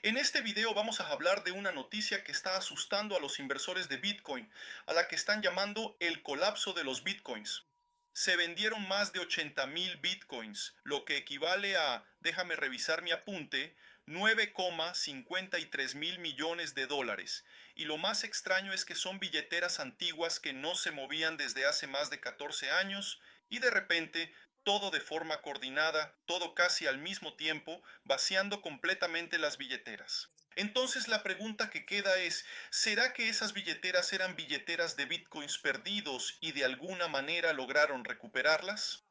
En este video vamos a hablar de una noticia que está asustando a los inversores de Bitcoin, a la que están llamando el colapso de los Bitcoins. Se vendieron más de 80,000 Bitcoins, lo que equivale a, déjame revisar mi apunte, 9,53 mil millones de dólares. Y lo más extraño es que son billeteras antiguas que no se movían desde hace más de 14 años y de repente todo de forma coordinada, todo casi al mismo tiempo, vaciando completamente las billeteras. Entonces la pregunta que queda es, ¿será que esas billeteras eran billeteras de bitcoins perdidos y de alguna manera lograron recuperarlas?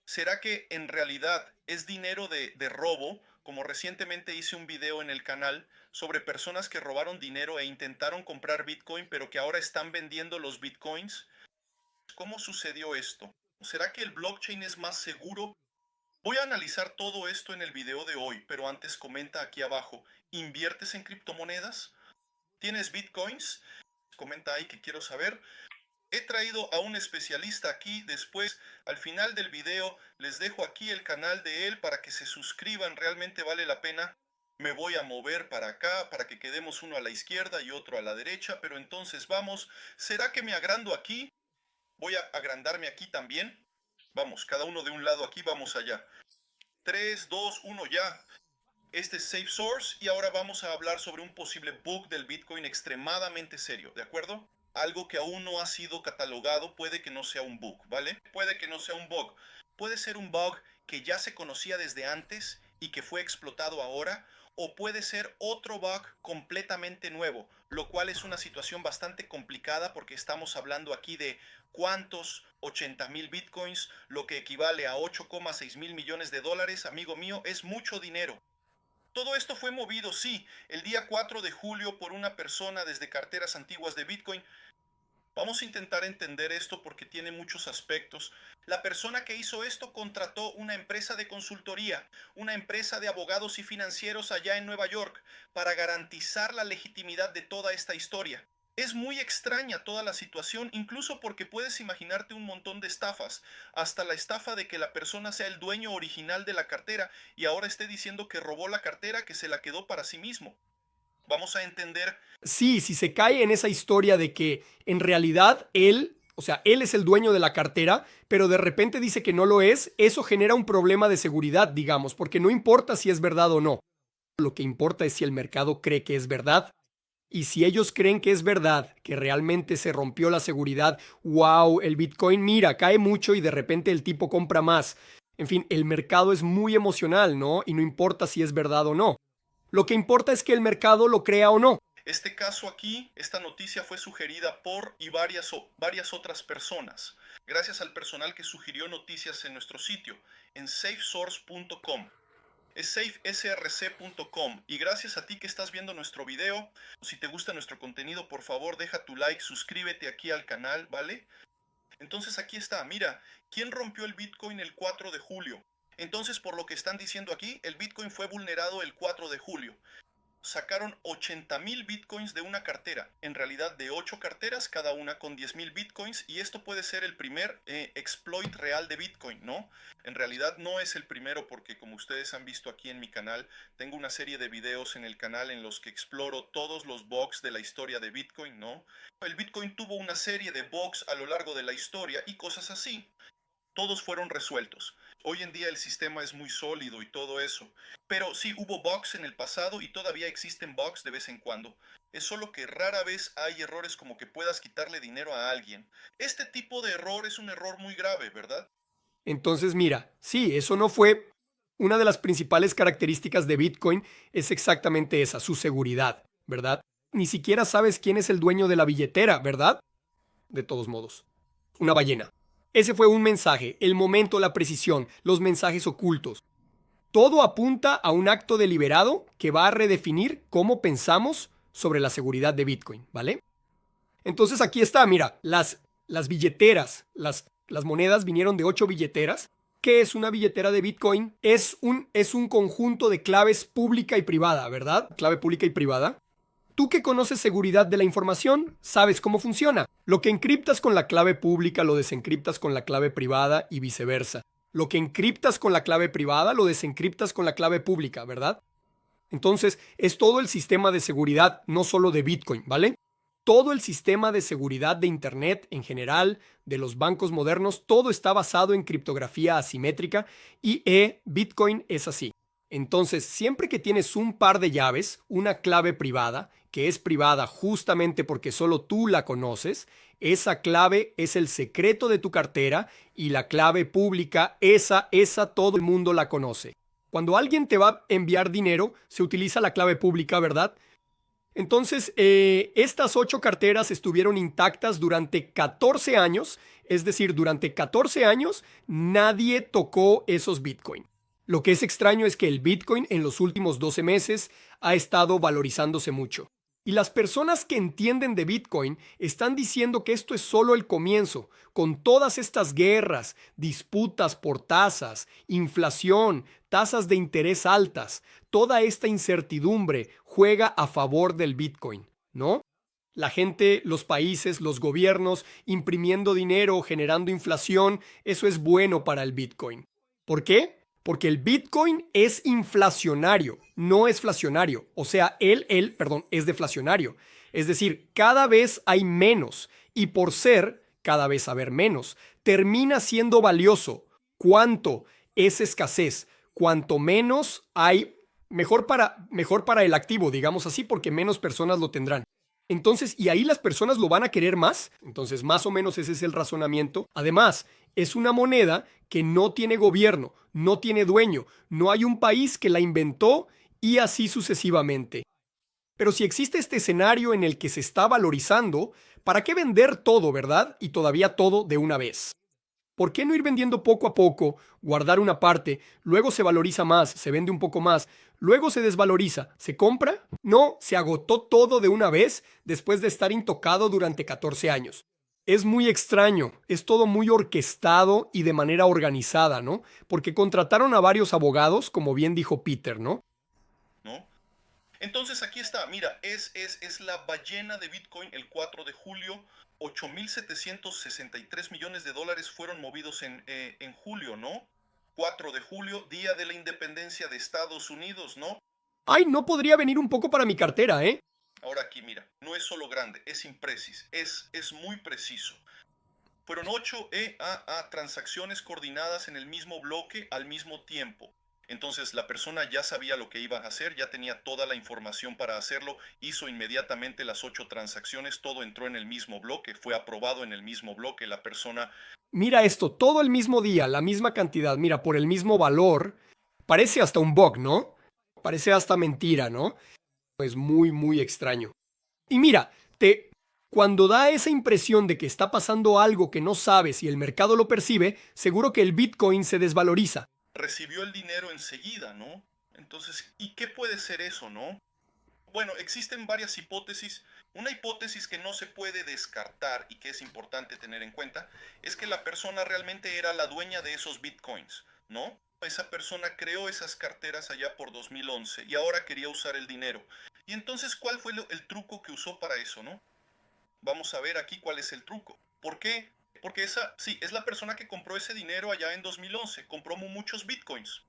¿Será que en realidad es dinero de robo? Como recientemente hice un video en el canal sobre personas que robaron dinero e intentaron comprar bitcoin, pero que ahora están vendiendo los bitcoins. ¿Cómo sucedió esto? ¿Será que el blockchain es más seguro? Voy a analizar todo esto en el video de hoy, pero antes comenta aquí abajo, ¿inviertes en criptomonedas? ¿Tienes bitcoins? Comenta ahí que quiero saber. He traído a un especialista aquí, después al final del video les dejo aquí el canal de él para que se suscriban, realmente vale la pena. Me voy a mover para acá para que quedemos uno a la izquierda y otro a la derecha, pero entonces vamos, ¿será que me agrando aquí? Voy a agrandarme aquí también. Vamos, cada uno de un lado aquí, vamos allá. 3, 2, 1 ya. Este es Safe Source y ahora vamos a hablar sobre un posible bug del Bitcoin extremadamente serio, ¿de acuerdo? Algo que aún no ha sido catalogado, puede que no sea un bug, ¿vale? Puede que no sea un bug. Puede ser un bug que ya se conocía desde antes y que fue explotado ahora, o puede ser otro bug completamente nuevo, lo cual es una situación bastante complicada porque estamos hablando aquí de cuántos 80,000 bitcoins, lo que equivale a 8,6 mil millones de dólares, amigo mío, es mucho dinero. Todo esto fue movido, sí, el día 4 de julio por una persona desde carteras antiguas de Bitcoin. Vamos a intentar entender esto porque tiene muchos aspectos. La persona que hizo esto contrató una empresa de consultoría, una empresa de abogados y financieros allá en Nueva York, para garantizar la legitimidad de toda esta historia. Es muy extraña toda la situación, incluso porque puedes imaginarte un montón de estafas, hasta la estafa de que la persona sea el dueño original de la cartera y ahora esté diciendo que robó la cartera, que se la quedó para sí mismo. Vamos a entender. Sí, si se cae en esa historia de que en realidad él, o sea, él es el dueño de la cartera, pero de repente dice que no lo es, eso genera un problema de seguridad, digamos, porque no importa si es verdad o no. Lo que importa es si el mercado cree que es verdad. Y si ellos creen que es verdad, que realmente se rompió la seguridad, wow, el Bitcoin, mira, cae mucho y de repente el tipo compra más. En fin, el mercado es muy emocional, ¿no? Y no importa si es verdad o no. Lo que importa es que el mercado lo crea o no. Este caso aquí, esta noticia fue sugerida por y varias otras personas, gracias al personal que sugirió noticias en nuestro sitio, en safesource.com. Es safesrc.com y gracias a ti que estás viendo nuestro video. Si te gusta nuestro contenido, por favor deja tu like, suscríbete aquí al canal, ¿vale? Entonces aquí está, mira, ¿quién rompió el Bitcoin el 4 de julio? Entonces, por lo que están diciendo aquí, el Bitcoin fue vulnerado el 4 de julio. Sacaron 80,000 bitcoins de una cartera, en realidad de 8 carteras, cada una con 10,000 bitcoins, y esto puede ser el primer exploit real de Bitcoin, ¿no? En realidad no es el primero porque como ustedes han visto aquí en mi canal, tengo una serie de videos en el canal en los que exploro todos los bugs de la historia de Bitcoin, ¿no? El Bitcoin tuvo una serie de bugs a lo largo de la historia y cosas así. Todos fueron resueltos. Hoy en día el sistema es muy sólido y todo eso. Pero sí hubo bugs en el pasado y todavía existen bugs de vez en cuando. Es solo que rara vez hay errores como que puedas quitarle dinero a alguien. Este tipo de error es un error muy grave, ¿verdad? Entonces, mira, sí, eso no fue una de las principales características de Bitcoin, es exactamente esa, su seguridad, ¿verdad? Ni siquiera sabes quién es el dueño de la billetera, ¿verdad? De todos modos, una ballena. Ese fue un mensaje, el momento, la precisión, los mensajes ocultos. Todo apunta a un acto deliberado que va a redefinir cómo pensamos sobre la seguridad de Bitcoin, ¿vale? Entonces aquí está, mira, las billeteras, las monedas vinieron de 8 billeteras. ¿Qué es una billetera de Bitcoin? Es un conjunto de claves pública y privada, ¿verdad? Clave pública y privada. Tú que conoces seguridad de la información, sabes cómo funciona. Lo que encriptas con la clave pública lo desencriptas con la clave privada y viceversa. Lo que encriptas con la clave privada lo desencriptas con la clave pública, ¿verdad? Entonces, es todo el sistema de seguridad, no solo de Bitcoin, ¿vale? Todo el sistema de seguridad de Internet en general, de los bancos modernos, todo está basado en criptografía asimétrica y Bitcoin es así. Entonces, siempre que tienes un par de llaves, una clave privada, que es privada justamente porque solo tú la conoces, esa clave es el secreto de tu cartera y la clave pública, esa todo el mundo la conoce. Cuando alguien te va a enviar dinero, se utiliza la clave pública, ¿verdad? Entonces, estas 8 carteras estuvieron intactas durante 14 años, es decir, durante 14 años nadie tocó esos Bitcoin. Lo que es extraño es que el Bitcoin en los últimos 12 meses ha estado valorizándose mucho. Y las personas que entienden de Bitcoin están diciendo que esto es solo el comienzo, con todas estas guerras, disputas por tasas, inflación, tasas de interés altas, toda esta incertidumbre juega a favor del Bitcoin, ¿no? La gente, los países, los gobiernos imprimiendo dinero, generando inflación, eso es bueno para el Bitcoin. ¿Por qué? Porque el Bitcoin es inflacionario, no es flacionario. O sea, perdón, es deflacionario. Es decir, cada vez hay menos y por ser cada vez haber menos, termina siendo valioso. ¿Cuánto? Es escasez. Cuanto menos hay, mejor para el activo, digamos así, porque menos personas lo tendrán. Entonces, y ahí las personas lo van a querer más. Entonces, más o menos ese es el razonamiento. Además, es una moneda que no tiene gobierno, no tiene dueño, no hay un país que la inventó y así sucesivamente. Pero si existe este escenario en el que se está valorizando, ¿para qué vender todo, verdad? Y todavía todo de una vez. ¿Por qué no ir vendiendo poco a poco, guardar una parte, luego se valoriza más, se vende un poco más, luego se desvaloriza, se compra? No, se agotó todo de una vez después de estar intocado durante 14 años. Es muy extraño, es todo muy orquestado y de manera organizada, ¿no? Porque contrataron a varios abogados, como bien dijo Peter, ¿no? ¿No? Entonces aquí está, mira, es la ballena de Bitcoin el 4 de julio. 8.763 millones de dólares fueron movidos en julio, ¿no? 4 de julio, día de la independencia de Estados Unidos, ¿no? Ay, no podría venir un poco para mi cartera, ¿eh? Ahora aquí, mira, no es solo grande, es imprecis, es muy preciso. Fueron 8 transacciones coordinadas en el mismo bloque al mismo tiempo. Entonces la persona ya sabía lo que iba a hacer, ya tenía toda la información para hacerlo, hizo inmediatamente las 8 transacciones, todo entró en el mismo bloque, fue aprobado en el mismo bloque, la persona... Mira esto, todo el mismo día, la misma cantidad, mira, por el mismo valor, parece hasta un bug, ¿no? Parece hasta mentira, ¿no? Es muy, muy extraño. Y mira, cuando da esa impresión de que está pasando algo que no sabes y el mercado lo percibe, seguro que el Bitcoin se desvaloriza. Recibió el dinero enseguida, ¿no? Entonces, ¿y qué puede ser eso, no? Bueno, existen varias hipótesis. Una hipótesis que no se puede descartar y que es importante tener en cuenta es que la persona realmente era la dueña de esos bitcoins, ¿no? Esa persona creó esas carteras allá por 2011 y ahora quería usar el dinero. Y entonces, ¿cuál fue el truco que usó para eso, no? Vamos a ver aquí cuál es el truco. ¿Por qué? Porque esa, sí, es la persona que compró ese dinero allá en 2011. Compró muchos bitcoins.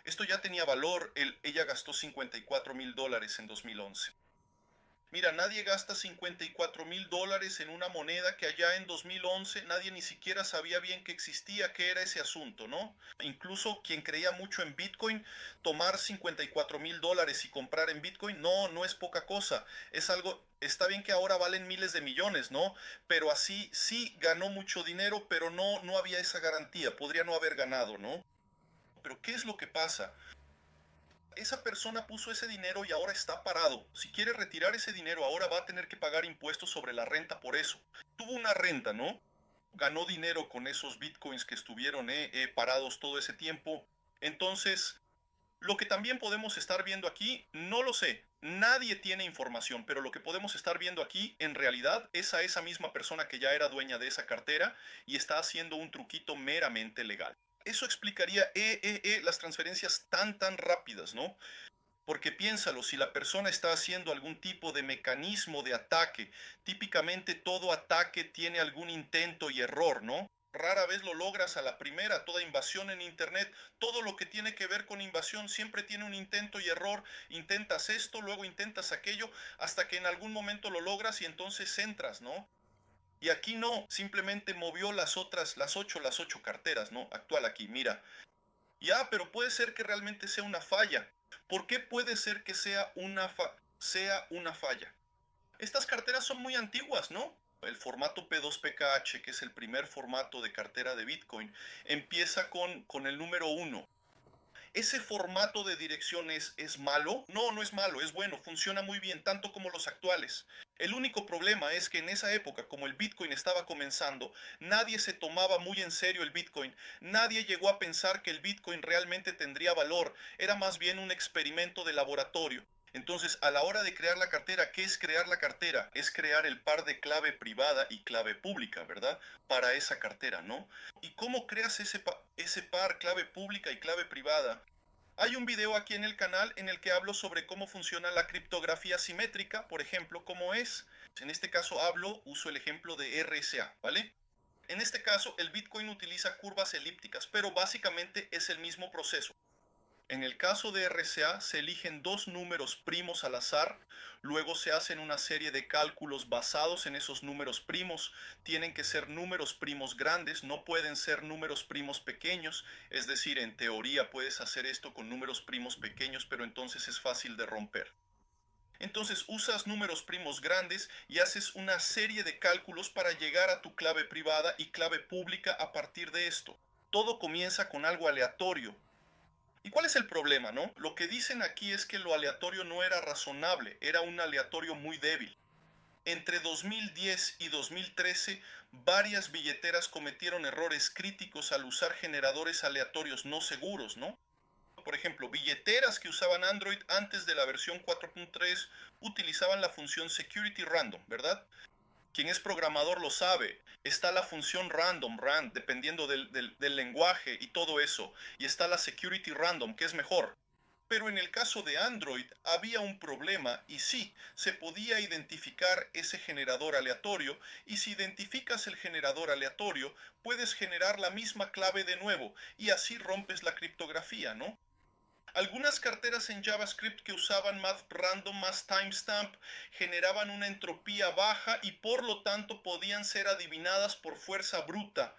Esto ya tenía valor. Ella gastó $54,000 en 2011. Mira, nadie gasta $54,000 en una moneda que allá en 2011 nadie ni siquiera sabía bien que existía, qué era ese asunto, ¿no? Incluso quien creía mucho en Bitcoin, tomar $54,000 y comprar en Bitcoin, no es poca cosa. Es algo, está bien que ahora valen miles de millones, ¿no? Pero así sí ganó mucho dinero, pero no había esa garantía, podría no haber ganado, ¿no? Pero ¿qué es lo que pasa? Esa persona puso ese dinero y ahora está parado. Si quiere retirar ese dinero, ahora va a tener que pagar impuestos sobre la renta por eso. Tuvo una renta, ¿no? Ganó dinero con esos bitcoins que estuvieron parados todo ese tiempo. Entonces, lo que también podemos estar viendo aquí, no lo sé, nadie tiene información, pero lo que podemos estar viendo aquí en realidad es a esa misma persona que ya era dueña de esa cartera y está haciendo un truquito meramente legal. Eso explicaría las transferencias tan rápidas, ¿no? Porque piénsalo, si la persona está haciendo algún tipo de mecanismo de ataque, típicamente todo ataque tiene algún intento y error, ¿no? Rara vez lo logras a la primera. Toda invasión en Internet, todo lo que tiene que ver con invasión siempre tiene un intento y error. Intentas esto, luego intentas aquello, hasta que en algún momento lo logras y entonces entras, ¿no? Y aquí no, simplemente movió las ocho carteras, ¿no? Actual aquí, mira. Ya, pero puede ser que realmente sea una falla. ¿Por qué puede ser que sea una falla? Estas carteras son muy antiguas, ¿no? El formato P2PKH, que es el primer formato de cartera de Bitcoin, empieza con el número uno. ¿Ese formato de dirección es malo? No, no es malo, es bueno, funciona muy bien, tanto como los actuales. El único problema es que en esa época, como el Bitcoin estaba comenzando, nadie se tomaba muy en serio el Bitcoin, nadie llegó a pensar que el Bitcoin realmente tendría valor, era más bien un experimento de laboratorio. Entonces, a la hora de crear la cartera, ¿qué es crear la cartera? Es crear el par de clave privada y clave pública, ¿verdad? Para esa cartera, ¿no? ¿Y cómo creas ese par clave pública y clave privada? Hay un video aquí en el canal en el que hablo sobre cómo funciona la criptografía simétrica, por ejemplo, cómo es. En este caso uso el ejemplo de RSA, ¿vale? En este caso, el Bitcoin utiliza curvas elípticas, pero básicamente es el mismo proceso. En el caso de RCA se eligen dos números primos al azar, luego se hacen una serie de cálculos basados en esos números primos. Tienen que ser números primos grandes, no pueden ser números primos pequeños, es decir, en teoría puedes hacer esto con números primos pequeños, pero entonces es fácil de romper. Entonces usas números primos grandes y haces una serie de cálculos para llegar a tu clave privada y clave pública a partir de esto. Todo comienza con algo aleatorio. ¿Y cuál es el problema, no? Lo que dicen aquí es que lo aleatorio no era razonable, era un aleatorio muy débil. Entre 2010 y 2013, varias billeteras cometieron errores críticos al usar generadores aleatorios no seguros, ¿no? Por ejemplo, billeteras que usaban Android antes de la versión 4.3 utilizaban la función Security Random, ¿verdad? Quien es programador lo sabe. Está la función random, dependiendo del lenguaje y todo eso. Y está la security random, que es mejor. Pero en el caso de Android había un problema y sí, se podía identificar ese generador aleatorio y si identificas el generador aleatorio, puedes generar la misma clave de nuevo y así rompes la criptografía, ¿no? Algunas carteras en JavaScript que usaban math random más timestamp generaban una entropía baja y por lo tanto podían ser adivinadas por fuerza bruta.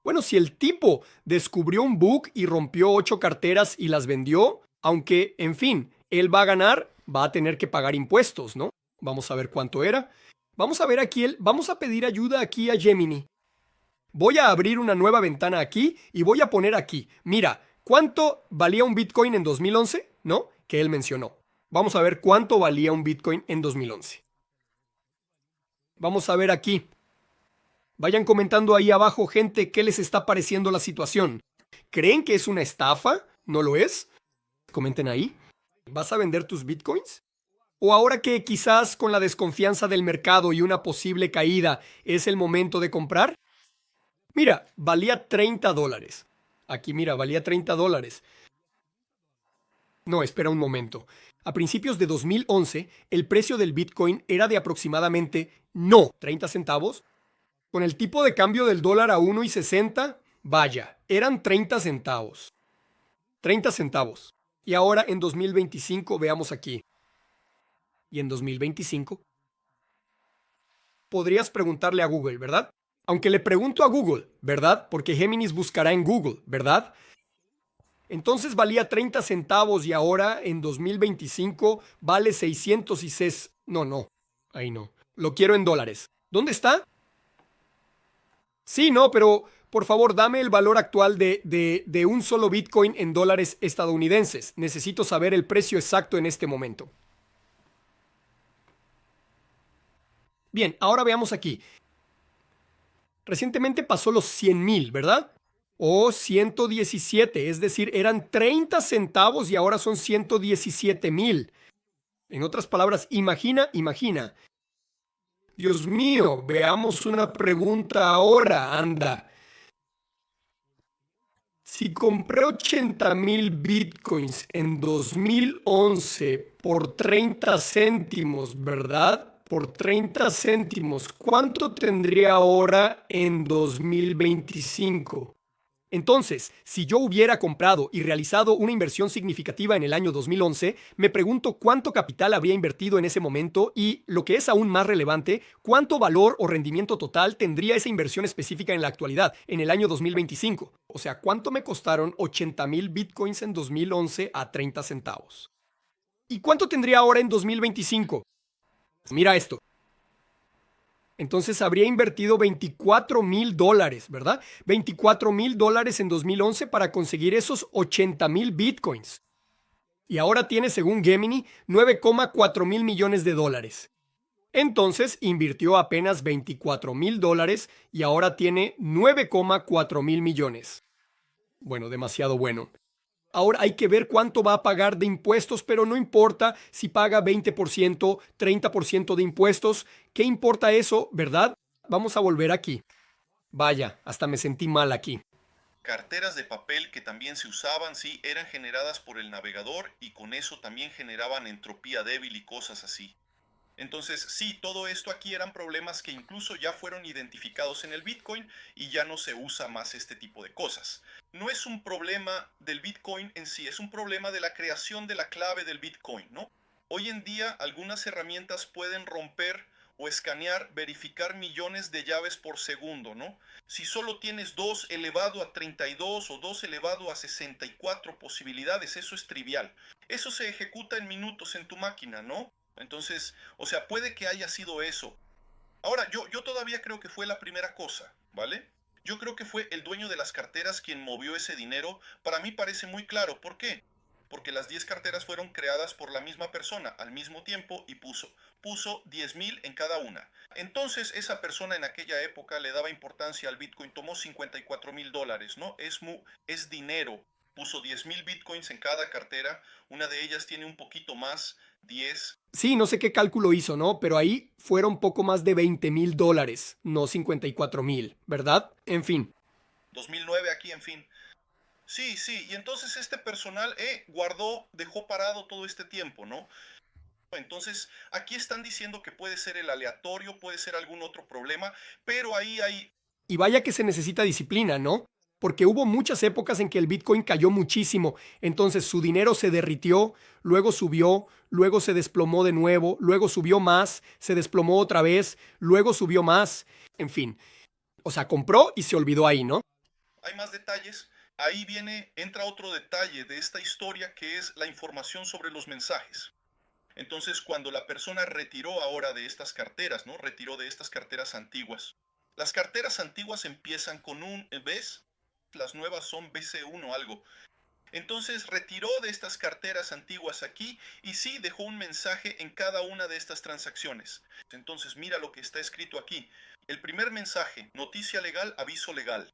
Bueno, si el tipo descubrió un bug y rompió 8 carteras y las vendió, aunque, en fin, él va a ganar, va a tener que pagar impuestos, ¿no? Vamos a ver cuánto era. Vamos a ver aquí, vamos a pedir ayuda aquí a Gemini. Voy a abrir una nueva ventana aquí y voy a poner aquí, mira, ¿cuánto valía un Bitcoin en 2011? ¿No? Que él mencionó. Vamos a ver cuánto valía un Bitcoin en 2011. Vamos a ver aquí. Vayan comentando ahí abajo, gente, qué les está pareciendo la situación. ¿Creen que es una estafa? ¿No lo es? Comenten ahí. ¿Vas a vender tus Bitcoins? ¿O ahora que quizás con la desconfianza del mercado y una posible caída es el momento de comprar? Mira, valía $30. Aquí mira, valía $30. No, espera un momento. A principios de 2011, el precio del Bitcoin era de aproximadamente, no, 30 centavos. Con el tipo de cambio del dólar a 1.60, vaya, eran 30 centavos. 30 centavos. Y ahora en 2025, veamos aquí. Y en 2025, podrías preguntarle a Google, ¿verdad? Aunque le pregunto a Google, ¿verdad? Porque Géminis buscará en Google, ¿verdad? Entonces valía 30 centavos y ahora en 2025 vale 606. No, no, ahí no. Lo quiero en dólares. ¿Dónde está? Sí, no, pero por favor dame el valor actual de un solo Bitcoin en dólares estadounidenses. Necesito saber el precio exacto en este momento. Bien, ahora veamos aquí. Recientemente pasó los 100,000, ¿verdad? O 117, es decir, eran 30 centavos y ahora son 117,000. En otras palabras, imagina. Dios mío, veamos una pregunta ahora, anda. Si compré 80,000 bitcoins en 2011 por 30 céntimos, ¿verdad? por 30 céntimos. ¿Cuánto tendría ahora en 2025? Entonces, si yo hubiera comprado y realizado una inversión significativa en el año 2011, me pregunto cuánto capital habría invertido en ese momento y, lo que es aún más relevante, cuánto valor o rendimiento total tendría esa inversión específica en la actualidad, en el año 2025. O sea, cuánto me costaron 80,000 bitcoins en 2011 a 30 centavos. ¿Y cuánto tendría ahora en 2025? Mira esto. Entonces habría invertido $24,000, ¿verdad? $24,000 en 2011 para conseguir esos 80,000 bitcoins. Y ahora tiene, según Gemini, 9,4 mil millones de dólares. Entonces invirtió apenas $24,000 y ahora tiene 9,4 mil millones. Bueno, demasiado bueno. Ahora hay que ver cuánto va a pagar de impuestos, pero no importa si paga 20%, 30% de impuestos. ¿Qué importa eso, verdad? Vamos a volver aquí. Vaya, hasta me sentí mal aquí. Carteras de papel que también se usaban, sí, eran generadas por el navegador y con eso también generaban entropía débil y cosas así. Entonces, sí, todo esto aquí eran problemas que incluso ya fueron identificados en el Bitcoin y ya no se usa más este tipo de cosas. No es un problema del Bitcoin en sí, es un problema de la creación de la clave del Bitcoin, ¿no? Hoy en día algunas herramientas pueden romper o escanear, verificar millones de llaves por segundo, ¿no? Si solo tienes 2 elevado a 32 o 2 elevado a 64 posibilidades, eso es trivial. Eso se ejecuta en minutos en tu máquina, ¿no? Entonces, o sea, puede que haya sido eso. Ahora, yo todavía creo que fue la primera cosa, ¿vale? Yo creo que fue el dueño de las carteras quien movió ese dinero. Para mí parece muy claro. ¿Por qué? Porque las 10 carteras fueron creadas por la misma persona al mismo tiempo y puso 10,000 en cada una. Entonces, esa persona en aquella época le daba importancia al Bitcoin, tomó $54,000, ¿no? Es dinero. Puso 10,000 Bitcoins en cada cartera. Una de ellas tiene un poquito más, 10. Sí, no sé qué cálculo hizo, ¿no? Pero ahí fueron poco más de $20,000, no 54,000, ¿verdad? En fin. 2009 aquí, en fin. Sí, sí, y entonces este personal guardó, dejó parado todo este tiempo, ¿no? Entonces, aquí están diciendo que puede ser el aleatorio, puede ser algún otro problema, pero ahí hay... Y vaya que se necesita disciplina, ¿no? Porque hubo muchas épocas en que el Bitcoin cayó muchísimo, entonces su dinero se derritió, luego subió, luego se desplomó de nuevo, luego subió más, se desplomó otra vez, luego subió más, en fin. O sea, compró y se olvidó ahí, ¿no? Hay más detalles. Ahí entra otro detalle de esta historia que es la información sobre los mensajes. Entonces, cuando la persona retiró ahora de estas carteras, ¿no? Retiró de estas carteras antiguas. Las carteras antiguas empiezan con un, ¿ves? Las nuevas son BC1 algo. Entonces retiró de estas carteras antiguas aquí y sí dejó un mensaje en cada una de estas transacciones. Entonces mira lo que está escrito aquí. El primer mensaje, noticia legal, aviso legal.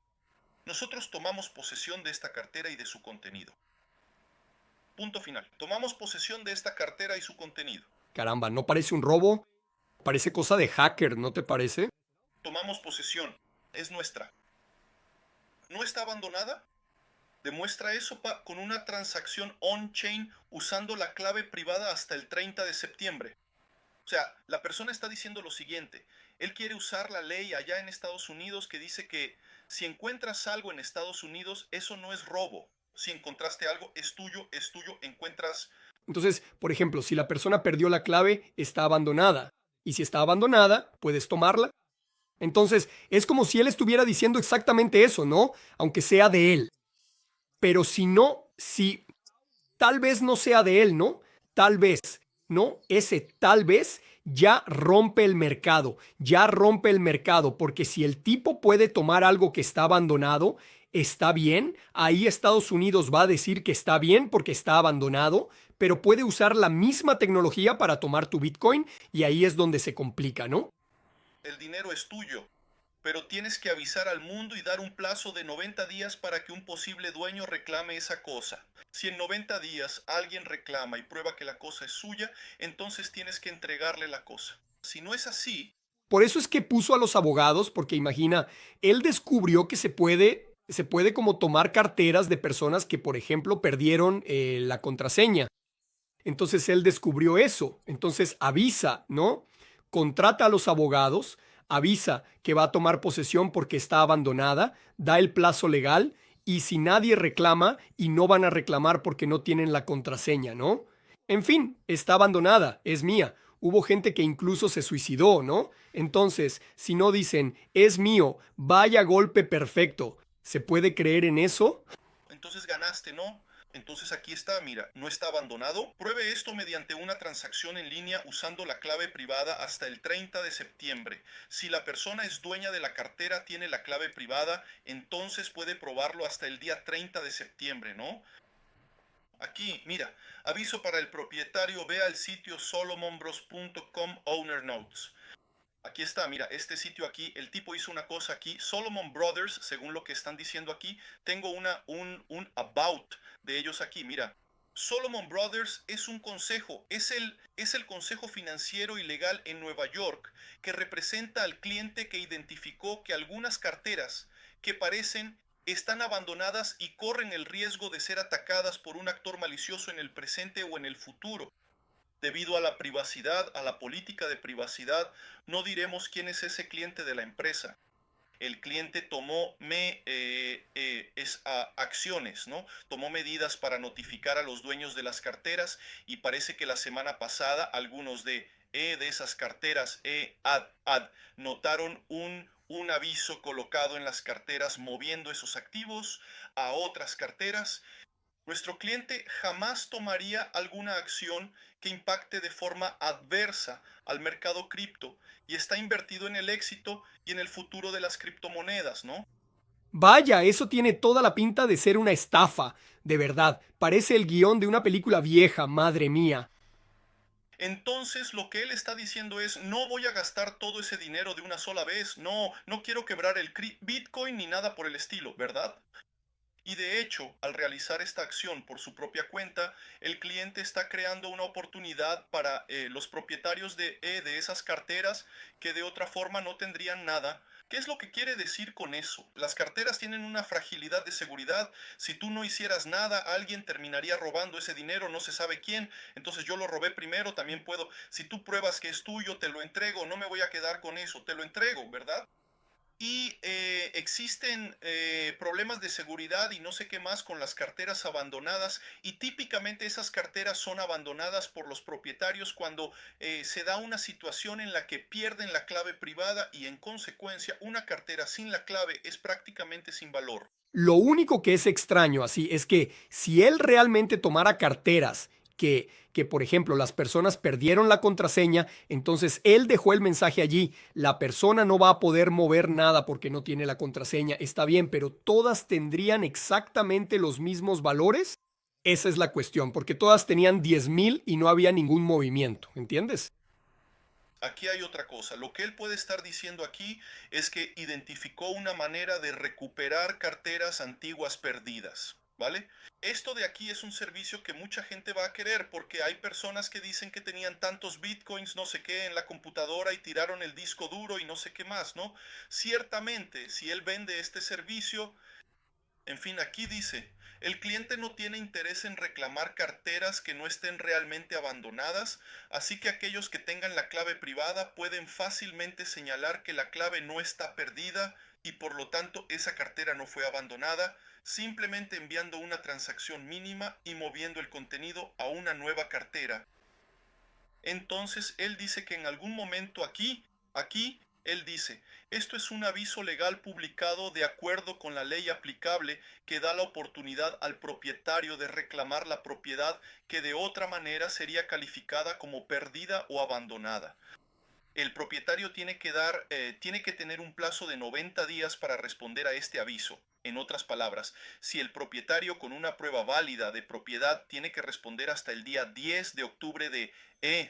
Nosotros tomamos posesión de esta cartera y de su contenido. Punto final. Tomamos posesión de esta cartera y su contenido. Caramba, ¿no parece un robo? Parece cosa de hacker, ¿no te parece? Tomamos posesión. Es nuestra. ¿No está abandonada? Demuestra eso con una transacción on-chain usando la clave privada hasta el 30 de septiembre. O sea, la persona está diciendo lo siguiente. Él quiere usar la ley allá en Estados Unidos que dice que si encuentras algo en Estados Unidos, eso no es robo. Si encontraste algo, es tuyo, encuentras... Entonces, por ejemplo, si la persona perdió la clave, está abandonada. Y si está abandonada, puedes tomarla. Entonces, es como si él estuviera diciendo exactamente eso, ¿no? Aunque sea de él. Pero si no, si tal vez no sea de él, ¿no? Tal vez, ¿no? Ese tal vez ya rompe el mercado, porque si el tipo puede tomar algo que está abandonado, está bien, ahí Estados Unidos va a decir que está bien porque está abandonado, pero puede usar la misma tecnología para tomar tu Bitcoin y ahí es donde se complica, ¿no? El dinero es tuyo, pero tienes que avisar al mundo y dar un plazo de 90 días para que un posible dueño reclame esa cosa. Si en 90 días alguien reclama y prueba que la cosa es suya, entonces tienes que entregarle la cosa. Si no es así... Por eso es que puso a los abogados, porque imagina, él descubrió que se puede como tomar carteras de personas que, por ejemplo, perdieron la contraseña. Entonces él descubrió eso. Entonces avisa, ¿no? contrata a los abogados, avisa que va a tomar posesión porque está abandonada, da el plazo legal y si nadie reclama y no van a reclamar porque no tienen la contraseña, ¿no? En fin, está abandonada, es mía. Hubo gente que incluso se suicidó, ¿no? Entonces, si no dicen, es mío, vaya golpe perfecto, ¿se puede creer en eso? Entonces ganaste, ¿no? Entonces aquí está, mira, no está abandonado. Pruebe esto mediante una transacción en línea usando la clave privada hasta el 30 de septiembre. Si la persona es dueña de la cartera, tiene la clave privada, entonces puede probarlo hasta el día 30 de septiembre, ¿no? Aquí, mira, aviso para el propietario, ve al sitio solomonbros.com Owner Notes. Aquí está, mira, este sitio aquí, el tipo hizo una cosa aquí, Solomon Brothers, según lo que están diciendo aquí, tengo un about de ellos aquí, mira. Solomon Brothers es un consejo, es el consejo financiero y legal en Nueva York que representa al cliente que identificó que algunas carteras que parecen están abandonadas y corren el riesgo de ser atacadas por un actor malicioso en el presente o en el futuro. Debido a la privacidad, a la política de privacidad, no diremos quién es ese cliente de la empresa. El cliente tomó acciones, ¿no? Tomó medidas para notificar a los dueños de las carteras y parece que la semana pasada algunos de esas carteras notaron un aviso colocado en las carteras moviendo esos activos a otras carteras. Nuestro cliente jamás tomaría alguna acción que impacte de forma adversa al mercado cripto y está invertido en el éxito y en el futuro de las criptomonedas, ¿no? Vaya, eso tiene toda la pinta de ser una estafa, de verdad. Parece el guión de una película vieja, madre mía. Entonces lo que él está diciendo es, no voy a gastar todo ese dinero de una sola vez, no quiero quebrar el Bitcoin ni nada por el estilo, ¿verdad? Y de hecho, al realizar esta acción por su propia cuenta, el cliente está creando una oportunidad para los propietarios de esas carteras que de otra forma no tendrían nada. ¿Qué es lo que quiere decir con eso? Las carteras tienen una fragilidad de seguridad. Si tú no hicieras nada, alguien terminaría robando ese dinero, no se sabe quién. Entonces yo lo robé primero, también puedo. Si tú pruebas que es tuyo, te lo entrego, no me voy a quedar con eso, te lo entrego, ¿verdad? Y existen problemas de seguridad y no sé qué más con las carteras abandonadas y típicamente esas carteras son abandonadas por los propietarios cuando se da una situación en la que pierden la clave privada y en consecuencia una cartera sin la clave es prácticamente sin valor. Lo único que es extraño así es que si él realmente tomara carteras que, por ejemplo, las personas perdieron la contraseña, entonces él dejó el mensaje allí, la persona no va a poder mover nada porque no tiene la contraseña, está bien, pero todas tendrían exactamente los mismos valores. Esa es la cuestión, porque todas tenían 10,000 y no había ningún movimiento, ¿entiendes? Aquí hay otra cosa. Lo que él puede estar diciendo aquí es que identificó una manera de recuperar carteras antiguas perdidas, ¿vale? Esto de aquí es un servicio que mucha gente va a querer porque hay personas que dicen que tenían tantos bitcoins, no sé qué, en la computadora y tiraron el disco duro y no sé qué más, ¿no? Ciertamente, si él vende este servicio, en fin, aquí dice, el cliente no tiene interés en reclamar carteras que no estén realmente abandonadas, así que aquellos que tengan la clave privada pueden fácilmente señalar que la clave no está perdida y por lo tanto esa cartera no fue abandonada, simplemente enviando una transacción mínima y moviendo el contenido a una nueva cartera. Entonces él dice que en algún momento aquí, él dice, esto es un aviso legal publicado de acuerdo con la ley aplicable que da la oportunidad al propietario de reclamar la propiedad que de otra manera sería calificada como perdida o abandonada. El propietario tiene que tener un plazo de 90 días para responder a este aviso. En otras palabras, si el propietario con una prueba válida de propiedad tiene que responder hasta el día 10 de octubre de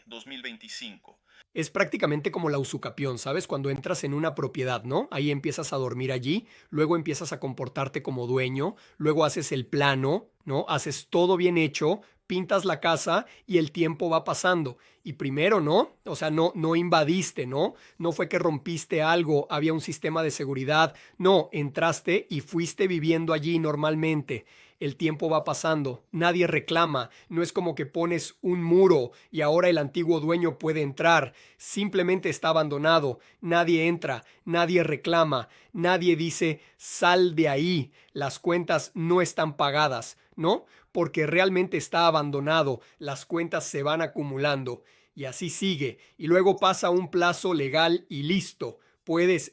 2025. Es prácticamente como la usucapión, ¿sabes? Cuando entras en una propiedad, ¿no? Ahí empiezas a dormir allí, luego empiezas a comportarte como dueño, luego haces el plano, ¿no? Haces todo bien hecho, pintas la casa y el tiempo va pasando. Y primero, ¿no? O sea, no invadiste, ¿no? No fue que rompiste algo, había un sistema de seguridad. No, entraste y fuiste viviendo allí normalmente. El tiempo va pasando, nadie reclama, no es como que pones un muro y ahora el antiguo dueño puede entrar, simplemente está abandonado, nadie entra, nadie reclama, nadie dice sal de ahí, las cuentas no están pagadas, ¿no? Porque realmente está abandonado, las cuentas se van acumulando y así sigue y luego pasa un plazo legal y listo, puedes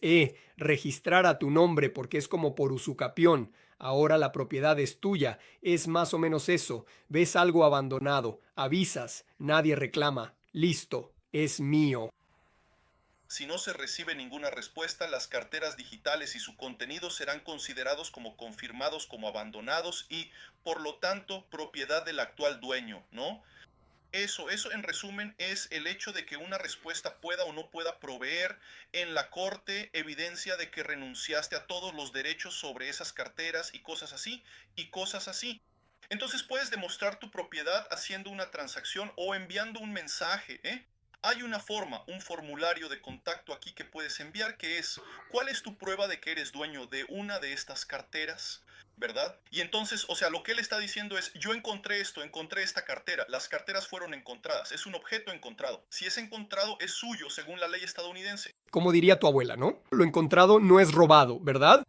registrar a tu nombre porque es como por usucapión. Ahora la propiedad es tuya. Es más o menos eso. Ves algo abandonado, avisas, nadie reclama. Listo, es mío. Si no se recibe ninguna respuesta, las carteras digitales y su contenido serán considerados como confirmados como abandonados y, por lo tanto, propiedad del actual dueño, ¿no? Eso en resumen es el hecho de que una respuesta pueda o no pueda proveer en la corte evidencia de que renunciaste a todos los derechos sobre esas carteras y cosas así, y cosas así. Entonces puedes demostrar tu propiedad haciendo una transacción o enviando un mensaje, ¿eh? Hay una forma, un formulario de contacto aquí que puedes enviar que es, ¿cuál es tu prueba de que eres dueño de una de estas carteras? ¿Verdad? Y entonces, o sea, lo que él está diciendo es, yo encontré esto, encontré esta cartera, las carteras fueron encontradas, es un objeto encontrado. Si es encontrado, es suyo según la ley estadounidense. Como diría tu abuela, ¿no? Lo encontrado no es robado, ¿verdad?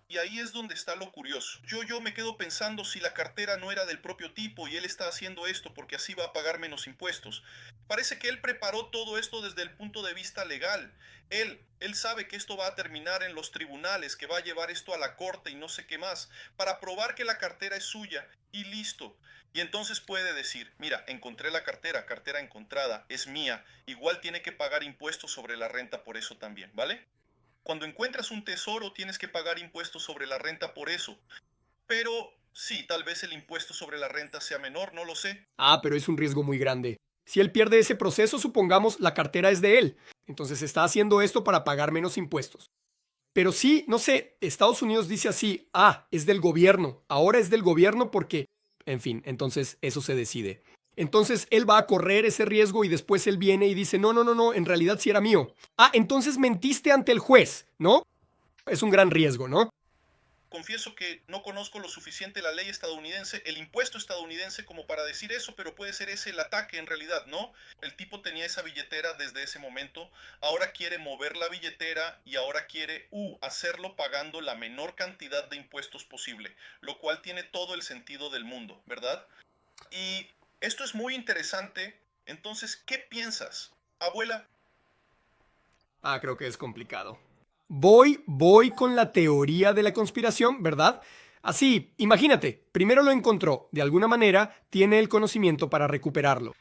Y ahí es donde está lo curioso. Yo me quedo pensando si la cartera no era del propio tipo y él está haciendo esto porque así va a pagar menos impuestos. Parece que él preparó todo esto desde el punto de vista legal. Él sabe que esto va a terminar en los tribunales, que va a llevar esto a la corte y no sé qué más, para probar que la cartera es suya y listo. Y entonces puede decir, mira, encontré la cartera, cartera encontrada, es mía, igual tiene que pagar impuestos sobre la renta por eso también, ¿vale? Cuando encuentras un tesoro tienes que pagar impuestos sobre la renta por eso. Pero sí, tal vez el impuesto sobre la renta sea menor, no lo sé. Ah, pero es un riesgo muy grande. Si él pierde ese proceso, supongamos la cartera es de él. Entonces está haciendo esto para pagar menos impuestos. Pero sí, no sé, Estados Unidos dice así, es del gobierno, ahora es del gobierno porque, en fin, entonces eso se decide. Entonces él va a correr ese riesgo y después él viene y dice, no, en realidad sí era mío. Entonces mentiste ante el juez, ¿no? Es un gran riesgo, ¿no? Confieso que no conozco lo suficiente la ley estadounidense, el impuesto estadounidense como para decir eso, pero puede ser ese el ataque en realidad, ¿no? El tipo tenía esa billetera desde ese momento, ahora quiere mover la billetera y ahora quiere hacerlo pagando la menor cantidad de impuestos posible, lo cual tiene todo el sentido del mundo, ¿verdad? Y esto es muy interesante. Entonces, ¿qué piensas, abuela? Creo que es complicado. Voy con la teoría de la conspiración, ¿verdad? Así, imagínate, primero lo encontró, de alguna manera tiene el conocimiento para recuperarlo.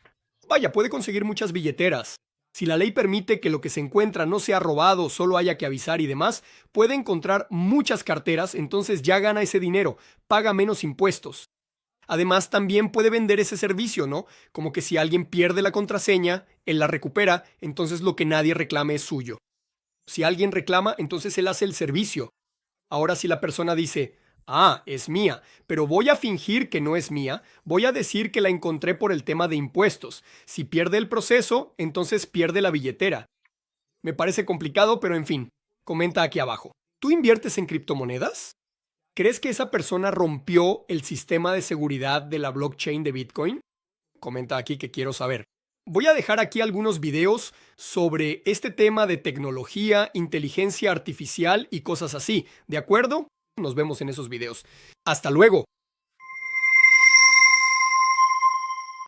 Vaya, puede conseguir muchas billeteras. Si la ley permite que lo que se encuentra no sea robado, solo haya que avisar y demás, puede encontrar muchas carteras, entonces ya gana ese dinero, paga menos impuestos. Además, también puede vender ese servicio, ¿no? Como que si alguien pierde la contraseña, él la recupera, entonces lo que nadie reclame es suyo. Si alguien reclama, entonces él hace el servicio. Ahora si la persona dice, es mía, pero voy a fingir que no es mía, voy a decir que la encontré por el tema de impuestos. Si pierde el proceso, entonces pierde la billetera. Me parece complicado, pero en fin, comenta aquí abajo. ¿Tú inviertes en criptomonedas? ¿Crees que esa persona rompió el sistema de seguridad de la blockchain de Bitcoin? Comenta aquí que quiero saber. Voy a dejar aquí algunos videos sobre este tema de tecnología, inteligencia artificial y cosas así. ¿De acuerdo? Nos vemos en esos videos. Hasta luego.